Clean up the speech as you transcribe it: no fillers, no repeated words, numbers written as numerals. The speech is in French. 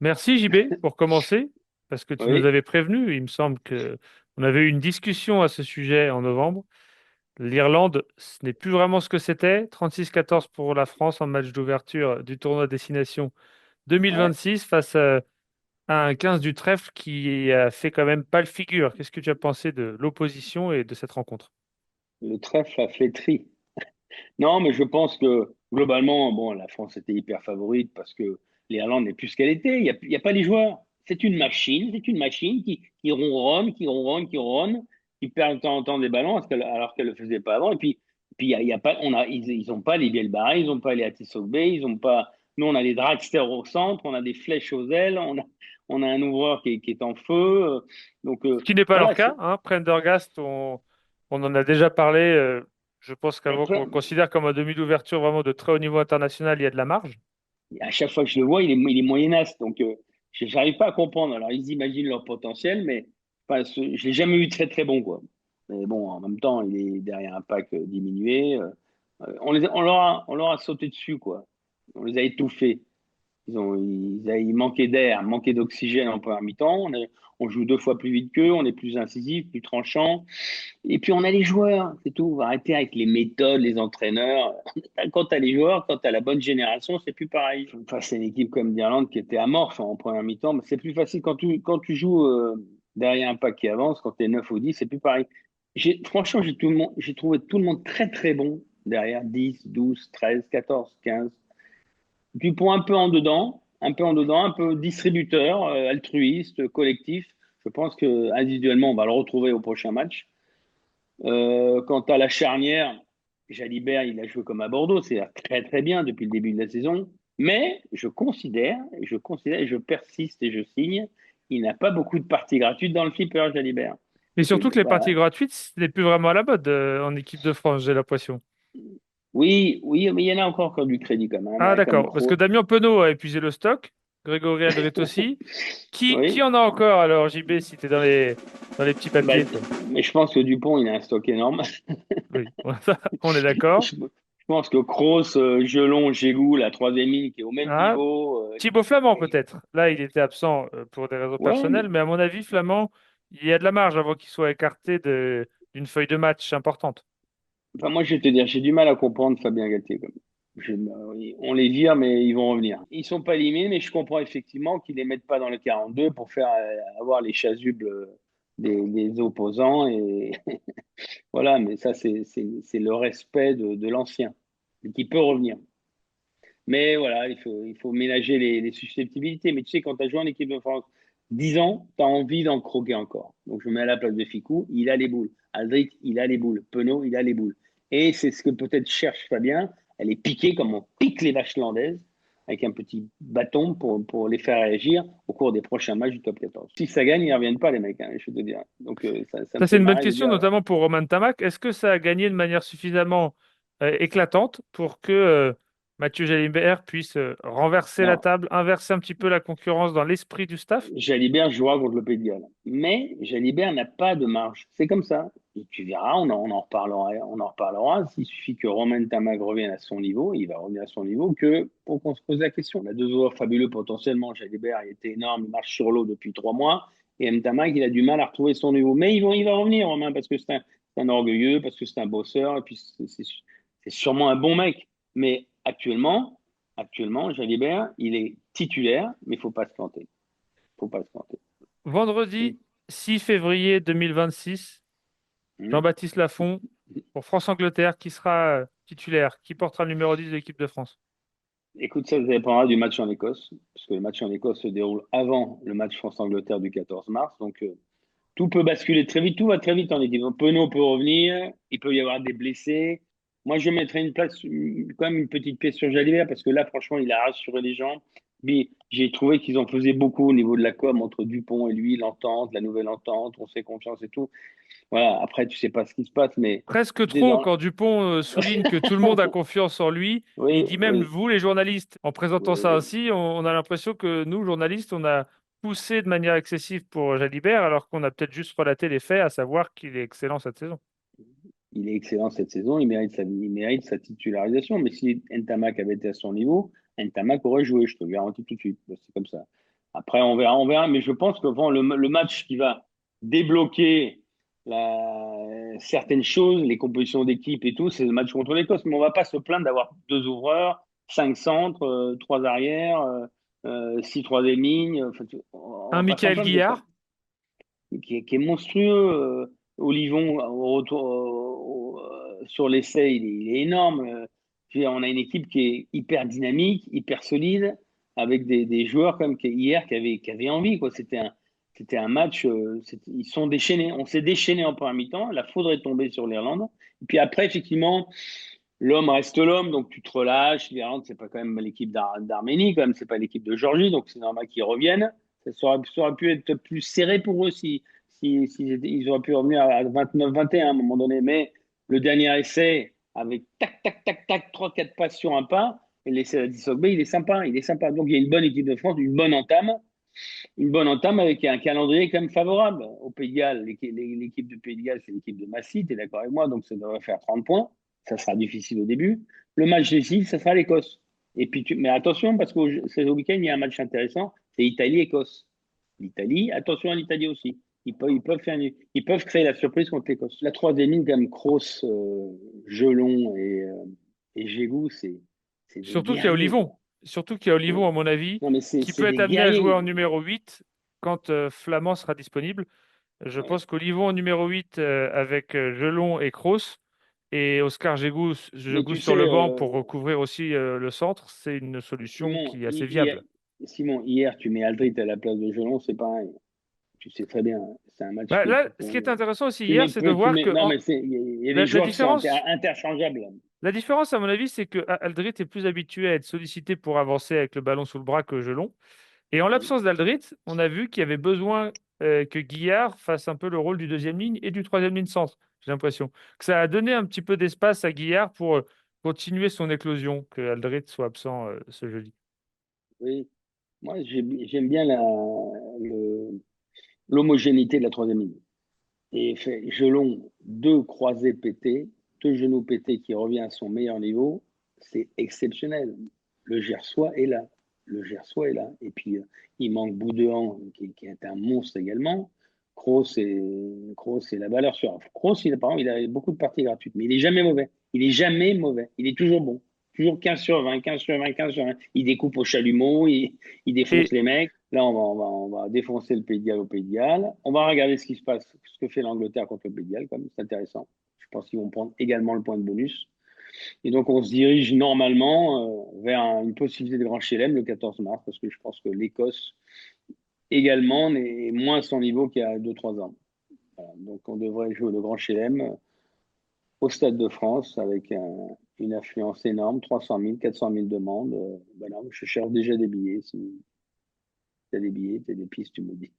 Merci JB pour commencer, parce que tu nous Oui, avais prévenu. Il me semble que on avait eu une discussion à ce sujet en novembre. L'Irlande, ce n'est plus vraiment ce que c'était. 36-14 pour la France en match d'ouverture du tournoi Destination ouais. 2026 face à un 15 du trèfle qui a fait quand même pas le figure. Qu'est-ce que tu as pensé de l'opposition et de cette rencontre? Le trèfle a flétri. Non, mais je pense que globalement, bon, la France était hyper favorite parce que l'Irlande n'est plus ce qu'elle était. Il y a pas les joueurs. C'est une machine qui ronronne, qui ronronne, qui ronronne, qui perd de temps en temps des ballons alors qu'elle le faisait pas avant. Et puis il y a pas, ils ont pas les Biel Barré, ils ont pas les Atisogbe, ils ont pas. Nous, on a les dragsters au centre, on a des flèches aux ailes, on a un ouvreur qui est en feu. Donc Ce qui n'est pas leur voilà, cas, hein. Prendergast, on en a déjà parlé. Je pense qu'avant qu'on le considère comme un demi d'ouverture vraiment de très haut niveau international, il y a de la marge. à chaque fois que je le vois, il est moyenasse. Donc, je n'arrive pas à comprendre. Alors, ils imaginent leur potentiel, mais enfin, je l'ai jamais vu très, très bon, quoi. Mais bon, en même temps, il est derrière un pack diminué. On leur a sauté dessus, quoi. On les a étouffés. Ils manquaient d'air, manquaient d'oxygène en première mi-temps. On joue deux fois plus vite qu'eux, on est plus incisif, plus tranchant. Et puis on a les joueurs, c'est tout. On va arrêter avec les méthodes, les entraîneurs. Quand tu as les joueurs, quand tu as la bonne génération, c'est plus pareil. Face à une équipe comme l'Irlande qui était amorphe en première mi-temps, mais c'est plus facile quand tu joues derrière un pack qui avance, quand tu es 9 ou 10, c'est plus pareil. Franchement, j'ai trouvé tout le monde très très bon derrière 10, 12, 13, 14, 15. Dupont un peu en dedans, un peu distributeur, altruiste, collectif. Je pense que individuellement, on va le retrouver au prochain match. Quant à la charnière, Jalibert, il a joué comme à Bordeaux, c'est très très bien depuis le début de la saison. Mais et je persiste et je signe, il n'a pas beaucoup de parties gratuites dans le flipper, Jalibert. Et Donc surtout que les parties voilà. gratuites, ce n'est plus vraiment à la mode en équipe de France, j'ai l'impression. Oui, oui, mais il y en a encore qui ont du crédit quand même, Ah comme d'accord, parce que Kroos. Damien Penaud a épuisé le stock, Grégory Aldrit aussi. Qui Oui. en a encore alors, JB, si tu es dans les petits Bah, papiers, toi? mais je pense que Dupont, il a un stock énorme. Oui, ça, on est d'accord. Je pense que Kroos, Gelon, Gégou, la troisième ligne qui est au même Ah, niveau. Thibaut Flamand peut-être. Là, il était absent pour des raisons Ouais, personnelles, mais à mon avis, Flamand, il y a de la marge avant qu'il soit écarté d'une feuille de match importante. enfin, moi, je vais te dire, j'ai du mal à comprendre Fabien Galtier. On les vire, mais ils vont revenir. Ils sont pas éliminés, mais je comprends effectivement qu'ils les mettent pas dans le 42 pour faire avoir les chasubles des opposants. Et voilà, mais ça, c'est le respect de l'ancien, et qui peut revenir. Mais voilà, il faut ménager les susceptibilités. Mais tu sais, quand tu as joué en équipe de France 10 ans, tu as envie d'en croquer encore. Donc, je me mets à la place de Ficou, il a les boules. Aldrit, il a les boules. Penaud, il a les boules. Et c'est ce que peut-être cherche Fabien. Elle est piquée comme on pique les vaches landaises, avec un petit bâton pour les faire réagir au cours des prochains matchs du top 14. Si ça gagne, ils ne reviennent pas, les mecs, hein, je te dire. Donc, ça me Ça, c'est fait une bonne marrer de question, dire. notamment pour Roman Tamac. Est-ce que ça a gagné de manière suffisamment éclatante pour que Mathieu Jalibert puisse renverser la Non, table, inverser un petit peu la concurrence dans l'esprit du staff? Jalibert jouera contre le Pays de Galles. Mais Jalibert n'a pas de marge. C'est comme ça. Et tu verras, on en reparlera. On en reparlera. Il suffit que Romain Tamac revienne à son niveau, il va revenir à son niveau, que pour qu'on se pose la question. On a deux joueurs fabuleux potentiellement. Jalibert, il était énorme, il marche sur l'eau depuis 3 mois. Et Tamac, il a du mal à retrouver son niveau. Mais il va revenir, Romain, parce que c'est un orgueilleux, parce que c'est un bosseur, et puis c'est sûrement un bon mec. Mais actuellement, Jalibert, il est titulaire, mais il ne faut pas se planter. Faut pas se planter. Vendredi 6 février 2026, Hmm. Jean-Baptiste Lafont pour France-Angleterre, qui sera titulaire, qui portera le numéro 10 de l'équipe de France. Écoute, ça dépendra du match en Écosse, parce que le match en Écosse se déroule avant le match France-Angleterre du 14 mars. Donc, tout peut basculer très vite, tout va très vite en équipe. Donc, Penaud peut revenir, il peut y avoir des blessés. Moi, je mettrais quand même une petite pièce sur Jalibert, parce que là, franchement, il a rassuré les gens. Mais j'ai trouvé qu'ils en faisaient beaucoup au niveau de la com entre Dupont et lui, l'entente, la nouvelle entente, on se fait confiance et tout. Voilà, après, tu sais pas ce qui se passe, mais Presque trop désormais. quand Dupont souligne que tout le monde a confiance en lui. Il Oui, dit même, oui, vous les journalistes, en présentant ça oui. ainsi, on a l'impression que nous, journalistes, on a poussé de manière excessive pour Jalibert, alors qu'on a peut-être juste relaté les faits, à savoir qu'il est excellent cette saison. Il est excellent cette saison, il mérite sa titularisation. Mais si Ntamak avait été à son niveau, Ntamak aurait joué, je te le garantis tout de suite. C'est comme ça. Après, on verra. Mais je pense que bon, le match qui va débloquer certaines choses, les compositions d'équipe et tout, c'est le match contre l'Écosse. Mais on va pas se plaindre d'avoir deux ouvreurs, cinq centres, trois arrières, six troisième ligne. Enfin, on Un va pas s'en Michael plaindre de ça. Guillard. Qui est monstrueux. Olivon, sur l'essai, il est énorme. Je veux dire, on a une équipe qui est hyper dynamique, hyper solide, avec des joueurs comme hier qui avaient envie, quoi. C'était un match, ils sont déchaînés. On s'est déchaîné en première mi-temps. La foudre est tombée sur l'Irlande. Et puis après, effectivement, l'homme reste l'homme, donc tu te relâches. L'Irlande, c'est pas quand même l'équipe d'Arménie, quand même, c'est pas l'équipe de Géorgie, donc c'est normal qu'ils reviennent. Ça aurait pu être plus serré pour eux si ils auraient pu revenir à 29-21 à un moment donné. Mais le dernier essai, avec tac, tac, tac, tac, trois, quatre passes sur un pas, et l'essai à Dissogbe, il est sympa, il est sympa. Donc il y a une bonne équipe de France, une bonne entame avec un calendrier quand même favorable. Au Pays de Galles, l'équipe du Pays de Galles, c'est l'équipe de Massy, tu es d'accord avec moi, donc ça devrait faire 30 points. Ça sera difficile au début. Le match décisive, ça sera l'Écosse. Et puis, mais attention, parce que ce week-end, il y a un match intéressant, c'est Italie-Écosse. L'Italie, attention à l'Italie aussi. Ils peuvent créer la surprise contre l'Écosse. La troisième ligne, comme Kroos, Gelon et Gégou, c'est des Surtout qu'il y a guerriers, quoi. Olivon. Surtout qu'il y a Olivon, à mon avis, Non, mais c'est qui c'est peut être des amené à jouer guerriers. en numéro 8 quand Flamand sera disponible. Je Ouais. pense qu'Olivon en numéro 8 avec Gelon et Kroos et Oscar Mais Jegou tu sur sais, le banc pour recouvrir aussi le centre, c'est une solution Simon, qui est assez viable. Hier, tu mets Aldrit à la place de Gelon, c'est pareil. Tu sais très bien, c'est un match Bah, qui est là, pour ce qui est ton. intéressant aussi hier, c'est de Tu voir mets, que non, mais il y a des la joueurs qui sont différence, interchangeables. la différence, à mon avis, c'est que Aldrit est plus habitué à être sollicité pour avancer avec le ballon sous le bras que Gelon. Et en Oui, l'absence d'Aldrit, on a vu qu'il y avait besoin que Guillard fasse un peu le rôle du deuxième ligne et du troisième ligne centre. J'ai l'impression que ça a donné un petit peu d'espace à Guillard pour continuer son éclosion, que Aldrit soit absent ce jeudi. oui. Moi, j'aime bien l'homogénéité de la troisième ligne. Et fait Gelon, deux croisés pétés, deux genoux pétés qui revient à son meilleur niveau, c'est exceptionnel. Le Gersois est là. Le Gersois est là. Et puis, il manque Boudéan, qui est un monstre également. Kroos, c'est la valeur sûre. Kroos, par exemple, il a beaucoup de parties gratuites, mais il est jamais mauvais. Il est jamais mauvais. Il est toujours bon. Toujours 15 sur 20, 15 sur 20, 15 sur 20. Il découpe au chalumeau, il défonce Et, les mecs. Là, on va défoncer le Pays de Galles au Pays de Galles. On va regarder ce qui se passe, ce que fait l'Angleterre contre le Pays de Galles, comme c'est intéressant. Je pense qu'ils vont prendre également le point de bonus. Et donc, on se dirige normalement vers une possibilité de grand chelem le 14 mars, parce que je pense que l'Écosse également est moins à son niveau qu'il y a 2 3 ans. Voilà. Donc, on devrait jouer le grand chelem au Stade de France avec une affluence énorme, 300 000, 400 000 demandes. Voilà, je cherche déjà des billets. Si tu as des billets, tu as des pistes, tu me dis.